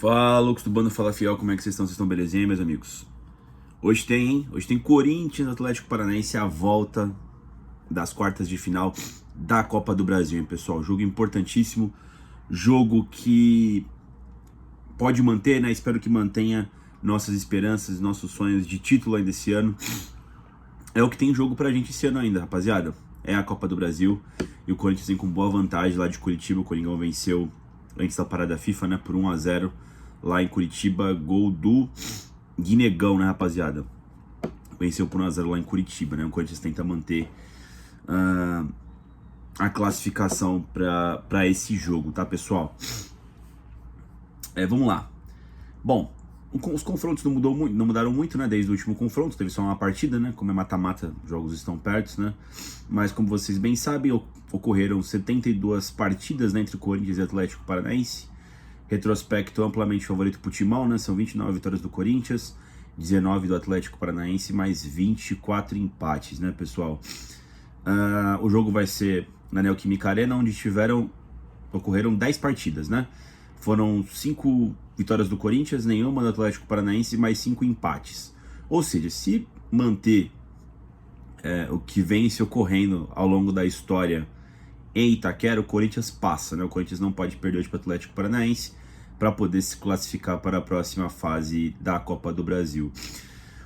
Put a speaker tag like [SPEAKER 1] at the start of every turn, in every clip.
[SPEAKER 1] Fala, loucos do Bando Fala Fiel, como é que vocês estão? Vocês estão belezinha, meus amigos? Hoje tem, hein? Hoje tem Corinthians, Atlético Paranaense, a volta das quartas de final da Copa do Brasil, hein, pessoal? Jogo importantíssimo, jogo que pode manter, né? Espero que mantenha nossas esperanças, nossos sonhos de título ainda esse ano. É o que tem jogo pra gente esse ano ainda, rapaziada. É a Copa do Brasil e o Corinthians vem com boa vantagem lá de Curitiba. O Coringão venceu antes da parada FIFA, né, por 1-0 lá em Curitiba, gol do Guinegão, né, rapaziada? Venceu por 1-0 lá em Curitiba, né? O Corinthians tenta manter a classificação para esse jogo, tá, pessoal? Vamos lá. Bom, os confrontos não mudaram muito, né? Desde o último confronto, teve só uma partida, né? Como é mata-mata, os jogos estão perto, né? Mas como vocês bem sabem, ocorreram 72 partidas, né, entre Corinthians e Atlético Paranaense. Retrospecto amplamente favorito pro Timão, né? São 29 vitórias do Corinthians, 19 do Atlético Paranaense, mais 24 empates, né, pessoal? O jogo vai ser na Neoquímica Arena, onde ocorreram 10 partidas, né? Foram 5 vitórias do Corinthians, nenhuma do Atlético Paranaense, mais 5 empates. Ou seja, se manter o que vem se ocorrendo ao longo da história em Itaquera, o Corinthians passa, né? O Corinthians não pode perder hoje para o Atlético Paranaense para poder se classificar para a próxima fase da Copa do Brasil.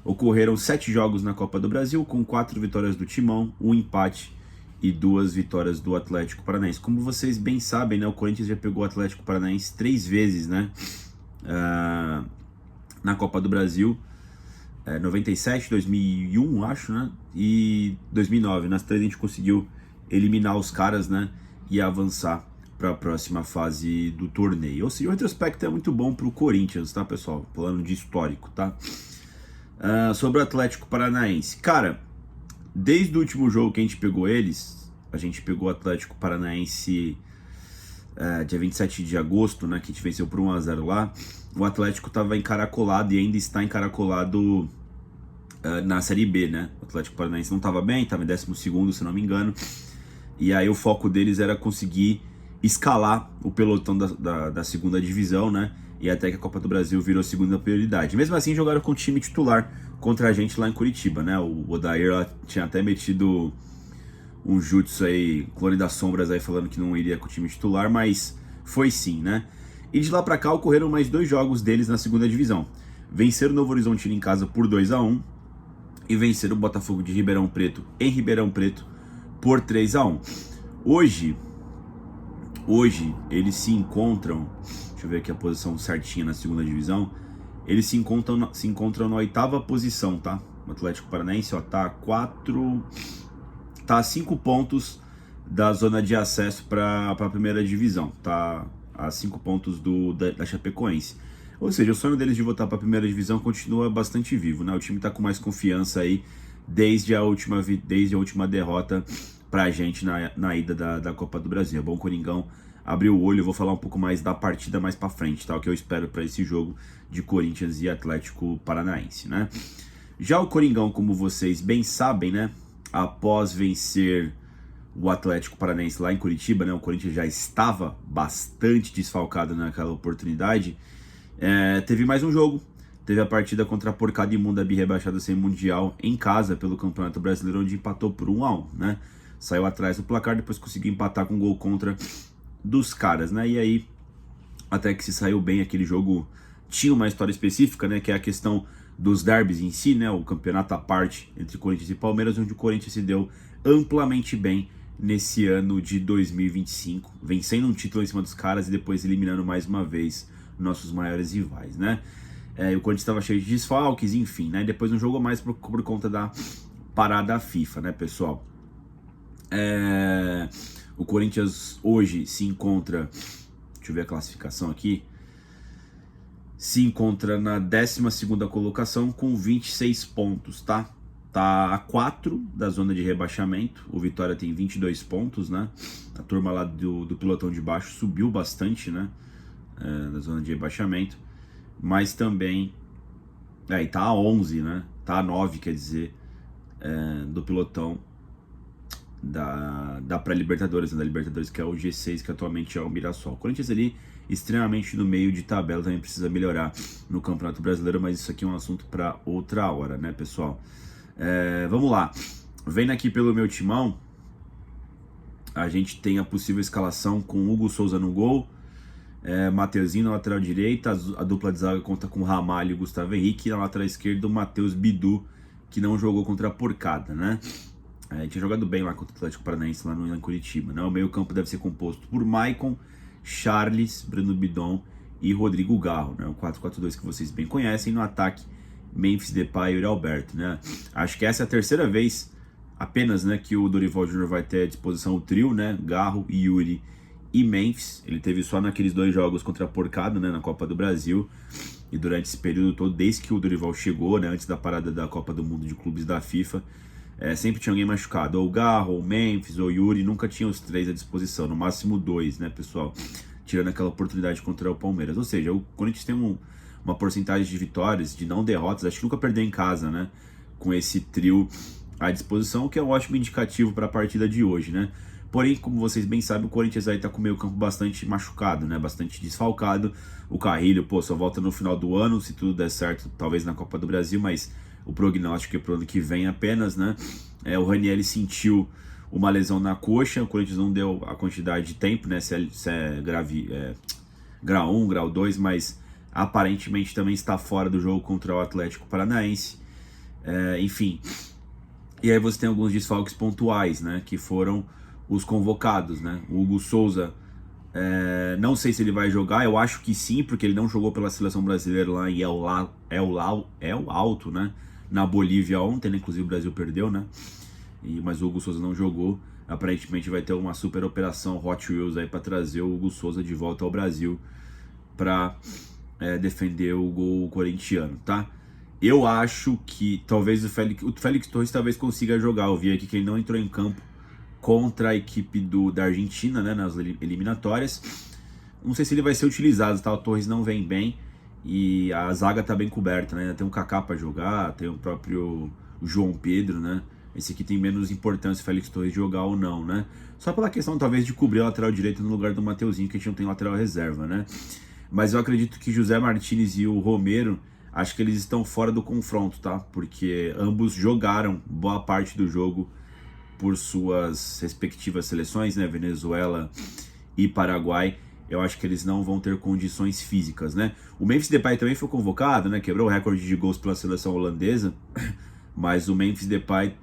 [SPEAKER 1] Ocorreram 7 jogos na Copa do Brasil, com 4 vitórias do Timão, 1 empate e 2 vitórias do Atlético Paranaense. Como vocês bem sabem, né, o Corinthians já pegou o Atlético Paranaense 3 vezes, né, na Copa do Brasil, 97, 2001, acho, né, e 2009. Nas 3 a gente conseguiu eliminar os caras, né, e avançar para a próxima fase do torneio. Ou seja, o retrospecto é muito bom para o Corinthians, tá, pessoal? Falando de histórico, tá? Sobre o Atlético Paranaense. Cara, desde o último jogo que a gente pegou eles, a gente pegou o Atlético Paranaense dia 27 de agosto, né, que a gente venceu por 1-0 lá. O Atlético estava encaracolado e ainda está encaracolado na Série B, né? O Atlético Paranaense não estava bem, estava em 12º, se não me engano. E aí o foco deles era conseguir escalar o pelotão da segunda divisão, né? E até que a Copa do Brasil virou segunda prioridade. Mesmo assim, jogaram com o time titular contra a gente lá em Curitiba, né? O Odair lá tinha até metido um jutsu aí, clone das sombras aí, falando que não iria com o time titular, mas foi sim, né? E de lá pra cá ocorreram mais 2 jogos deles na segunda divisão. Venceram o Novo Horizontino em casa por 2-1 e venceram o Botafogo de Ribeirão Preto em Ribeirão Preto por 3-1. Hoje eles se encontram, deixa eu ver aqui a posição certinha na segunda divisão, eles se encontram na 8ª posição, tá? O Atlético Paranaense, ó, tá a 5 pontos da zona de acesso para a primeira divisão, tá a 5 pontos da Chapecoense. Ou seja, o sonho deles de voltar para a primeira divisão continua bastante vivo, né? O time tá com mais confiança aí desde a última derrota pra gente na ida da Copa do Brasil. É bom o Coringão abrir o olho. Eu vou falar um pouco mais da partida mais pra frente, tá? O que eu espero para esse jogo de Corinthians e Atlético Paranaense, né? Já o Coringão, como vocês bem sabem, né, após vencer o Atlético Paranaense lá em Curitiba, né, o Corinthians já estava bastante desfalcado naquela oportunidade. Teve mais um jogo. Teve a partida contra a porcada imunda rebaixada sem mundial em casa pelo Campeonato Brasileiro, onde empatou por 1-1, né? Saiu atrás do placar, depois conseguiu empatar com um gol contra dos caras, né? E aí, até que se saiu bem aquele jogo, tinha uma história específica, né? Que é a questão dos derbys em si, né? O campeonato à parte entre Corinthians e Palmeiras, onde o Corinthians se deu amplamente bem nesse ano de 2025, vencendo um título em cima dos caras e depois eliminando mais uma vez nossos maiores rivais, né? O Corinthians estava cheio de desfalques, enfim, né? Depois um jogo a mais por conta da parada FIFA, né, pessoal? O Corinthians hoje se encontra, deixa eu ver a classificação aqui, se encontra na 12ª colocação com 26 pontos, tá? Tá a 4 da zona de rebaixamento. O Vitória tem 22 pontos, né? A turma lá do pelotão de baixo subiu bastante, né? Da zona de rebaixamento. Mas também e tá a 11, né? Tá a 9, quer dizer, do pelotão da pré-Libertadores, né? Da Libertadores, que é o G6, que atualmente é o Mirassol. O Corinthians ali extremamente no meio de tabela, também precisa melhorar no Campeonato Brasileiro, mas isso aqui é um assunto para outra hora, né, pessoal? Vamos lá. Vendo aqui pelo meu timão, a gente tem a possível escalação com Hugo Souza no gol, Mateuzinho na lateral direita, a dupla de zaga conta com Ramalho e Gustavo Henrique, e na lateral esquerda o Matheus Bidu, que não jogou contra a Porcada, né? Tinha jogado bem lá contra o Atlético Paranaense, lá em Curitiba, né? O meio campo deve ser composto por Maicon, Charles, Breno Bidon e Rodrigo Garro, né? O 4-4-2 que vocês bem conhecem. No ataque, Memphis Depay e Yuri Alberto, né? Acho que essa é a terceira vez apenas, né, que o Dorival Júnior vai ter à disposição o trio, né? Garro, Yuri e Memphis. Ele teve só naqueles 2 jogos contra a Porcada, né, na Copa do Brasil. E durante esse período todo, desde que o Dorival chegou, né, antes da parada da Copa do Mundo de Clubes da FIFA, sempre tinha alguém machucado, ou o Garro, ou o Memphis, ou o Yuri, nunca tinha os 3 à disposição, no máximo 2, né, pessoal? Tirando aquela oportunidade contra o Palmeiras. Ou seja, o Corinthians tem uma porcentagem de vitórias, de não derrotas, acho que nunca perdeu em casa, né, com esse trio à disposição, que é um ótimo indicativo para a partida de hoje, né? Porém, como vocês bem sabem, o Corinthians aí tá com o meio campo bastante machucado, né? Bastante desfalcado. O Carrilho, só volta no final do ano, se tudo der certo, talvez na Copa do Brasil, mas o prognóstico é pro ano que vem apenas, né? O Ranieri sentiu uma lesão na coxa, o Corinthians não deu a quantidade de tempo, né? Se é grave, grau 1, grau 2, mas aparentemente também está fora do jogo contra o Atlético Paranaense. Enfim. E aí você tem alguns desfalques pontuais, né? Que foram os convocados, né? O Hugo Souza, não sei se ele vai jogar, eu acho que sim, porque ele não jogou pela seleção brasileira lá em El Alto, né? Na Bolívia ontem, né? Inclusive o Brasil perdeu, né? Mas o Hugo Souza não jogou. Aparentemente vai ter uma super operação Hot Wheels aí para trazer o Hugo Souza de volta ao Brasil para defender o gol corintiano, tá? Eu acho que talvez o Félix Torres talvez consiga jogar. Eu vi aqui que ele não entrou em campo contra a equipe da Argentina, né, nas eliminatórias. Não sei se ele vai ser utilizado, tá? O Torres não vem bem e a zaga tá bem coberta, né? Ainda tem um Kaká para jogar, tem o próprio João Pedro, né? Esse aqui tem menos importância, o Félix Torres jogar ou não, né? Só pela questão talvez de cobrir a lateral direita no lugar do Mateuzinho, que a gente não tem lateral reserva, né? Mas eu acredito que José Martínez e o Romero, acho que eles estão fora do confronto, tá? Porque ambos jogaram boa parte do jogo por suas respectivas seleções, né? Venezuela e Paraguai. Eu acho que eles não vão ter condições físicas, né? O Memphis Depay também foi convocado, né? Quebrou o recorde de gols pela seleção holandesa. Mas o Memphis Depay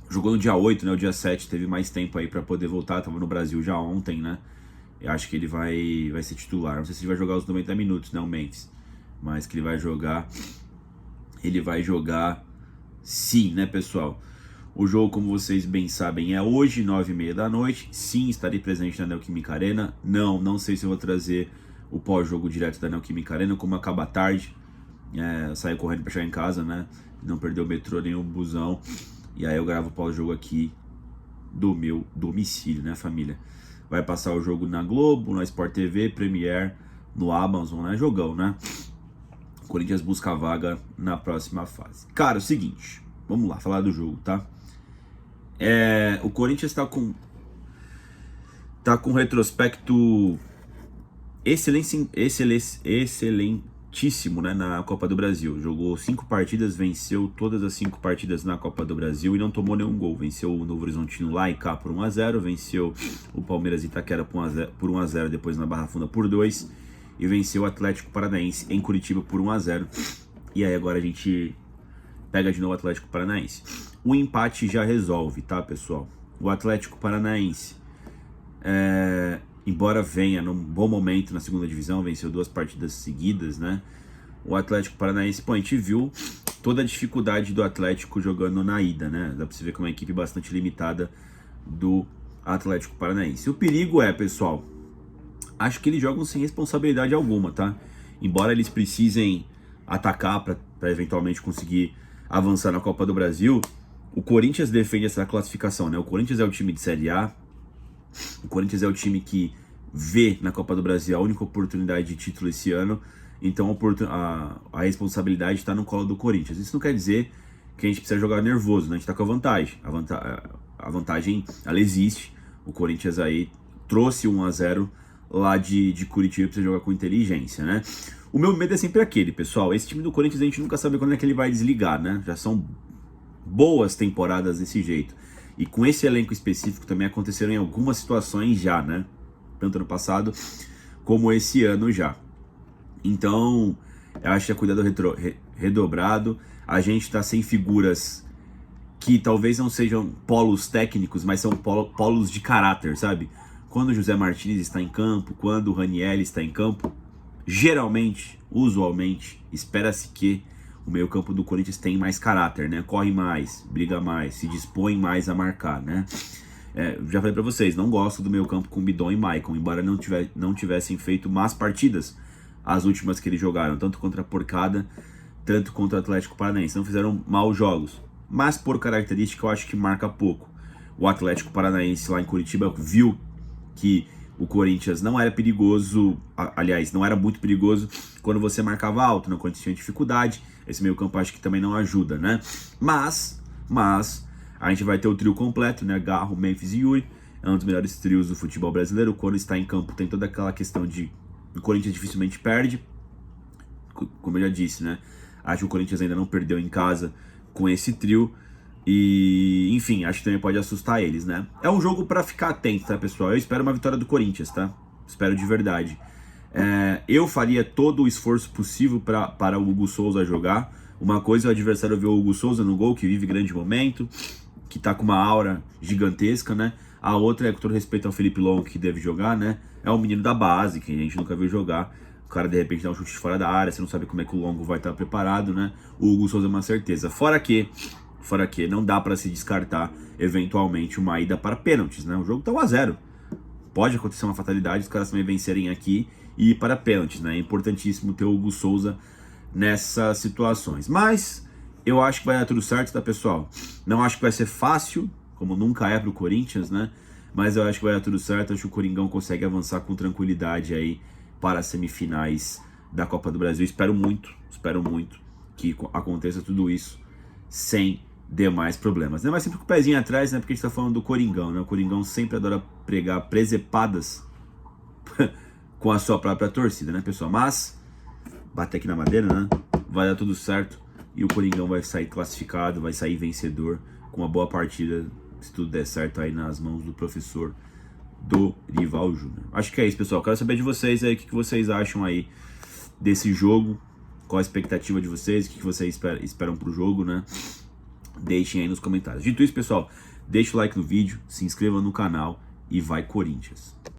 [SPEAKER 1] jogou no dia 8, né? O dia 7 teve mais tempo aí para poder voltar. Estava no Brasil já ontem, né? Eu acho que ele vai ser titular. Não sei se ele vai jogar os 90 minutos, né? O Memphis. Mas que ele vai jogar. Ele vai jogar sim, né, pessoal? O jogo, como vocês bem sabem, é hoje, 9h30 da noite. Sim, estarei presente na Neoquímica Arena. Não sei se eu vou trazer o pós-jogo direto da Neoquímica Arena, como acaba tarde. Saio correndo para chegar em casa, né? Não perder o metrô nem o busão. E aí eu gravo o pós-jogo aqui do meu domicílio, né, família? Vai passar o jogo na Globo, na Sport TV, Premiere, no Amazon, né? Jogão, né? O Corinthians busca a vaga na próxima fase. Cara, é o seguinte, vamos lá, falar do jogo, tá? O Corinthians tá com um retrospecto excelentíssimo, né, na Copa do Brasil. Jogou 5 partidas, venceu todas as 5 partidas na Copa do Brasil e não tomou nenhum gol. Venceu o Novo Horizontino lá e cá por 1-0, venceu o Palmeiras e Itaquera por 1-0, depois na Barra Funda por 2, e venceu o Atlético Paranaense em Curitiba por 1-0. E aí agora a gente pega de novo o Atlético Paranaense. O empate já resolve, tá, pessoal? O Atlético Paranaense, embora venha num bom momento na segunda divisão, venceu 2 partidas seguidas, né? O Atlético Paranaense, a gente viu toda a dificuldade do Atlético jogando na ida, né? Dá pra você ver que é uma equipe bastante limitada do Atlético Paranaense. O perigo pessoal, acho que eles jogam sem responsabilidade alguma, tá? Embora eles precisem atacar para eventualmente conseguir avançar na Copa do Brasil, o Corinthians defende essa classificação, né? O Corinthians é o time de Série A, o Corinthians é o time que vê na Copa do Brasil a única oportunidade de título esse ano, então a responsabilidade está no colo do Corinthians. Isso não quer dizer que a gente precisa jogar nervoso, né? A gente está com a vantagem. A vantagem, ela existe. O Corinthians aí trouxe 1-0 lá de Curitiba precisa jogar com inteligência, né? O meu medo é sempre aquele, pessoal. Esse time do Corinthians a gente nunca sabe quando é que ele vai desligar, né? Já são boas temporadas desse jeito. E com esse elenco específico também aconteceram em algumas situações já, né? Tanto ano passado como esse ano já. Então, eu acho que é cuidado redobrado. A gente tá sem figuras que talvez não sejam polos técnicos, mas são polos de caráter, sabe? Quando o José Martins está em campo, quando o Raniel está em campo, geralmente, usualmente, espera-se que o meio-campo do Corinthians tem mais caráter, né? Corre mais, briga mais, se dispõe mais a marcar, né? Já falei pra vocês, não gosto do meio-campo com Bidon e Maicon, embora não tivessem feito más partidas as últimas que eles jogaram, tanto contra a Porcada, tanto contra o Atlético Paranaense. Não fizeram maus jogos, mas por característica eu acho que marca pouco. O Atlético Paranaense lá em Curitiba viu que o Corinthians não era perigoso, aliás, não era muito perigoso quando você marcava alto, né? Quando tinha dificuldade. Esse meio campo acho que também não ajuda, né? Mas a gente vai ter o trio completo, né? Garro, Memphis e Yuri. É um dos melhores trios do futebol brasileiro. Quando está em campo tem toda aquela questão de o Corinthians dificilmente perde. Como eu já disse, né? Acho que o Corinthians ainda não perdeu em casa com esse trio. E, enfim, acho que também pode assustar eles, né? É um jogo pra ficar atento, tá, pessoal? Eu espero uma vitória do Corinthians, tá? Espero de verdade. Eu faria todo o esforço possível para o Hugo Souza jogar. Uma coisa é o adversário ver o Hugo Souza no gol, que vive grande momento, que tá com uma aura gigantesca, né? A outra é, com todo respeito ao Felipe Long, que deve jogar, né? É um menino da base, que a gente nunca viu jogar. O cara, de repente, dá um chute fora da área, você não sabe como é que o Longo vai estar preparado, né? O Hugo Souza é uma certeza. Fora que não dá para se descartar, eventualmente, uma ida para pênaltis, né? O jogo tá 1-0. Pode acontecer uma fatalidade, os caras também vencerem aqui e ir para pênaltis, né? É importantíssimo ter o Hugo Souza nessas situações. Mas eu acho que vai dar tudo certo, tá, pessoal? Não acho que vai ser fácil, como nunca é pro Corinthians, né? Mas eu acho que vai dar tudo certo, acho que o Coringão consegue avançar com tranquilidade aí para as semifinais da Copa do Brasil. Espero muito que aconteça tudo isso sem demais problemas, né? Mas sempre com o pezinho atrás, né? Porque a gente tá falando do Coringão, né? O Coringão sempre adora pregar presepadas com a sua própria torcida, né, pessoal? Mas, bater aqui na madeira, né? Vai dar tudo certo e o Coringão vai sair classificado, vai sair vencedor com uma boa partida, se tudo der certo aí nas mãos do professor Dorival Júnior. Acho que é isso, pessoal. Quero saber de vocês aí, o que vocês acham aí desse jogo, qual a expectativa de vocês, o que vocês esperam pro jogo, né? Deixem aí nos comentários. Dito isso, pessoal, deixa o like no vídeo, se inscreva no canal e vai Corinthians!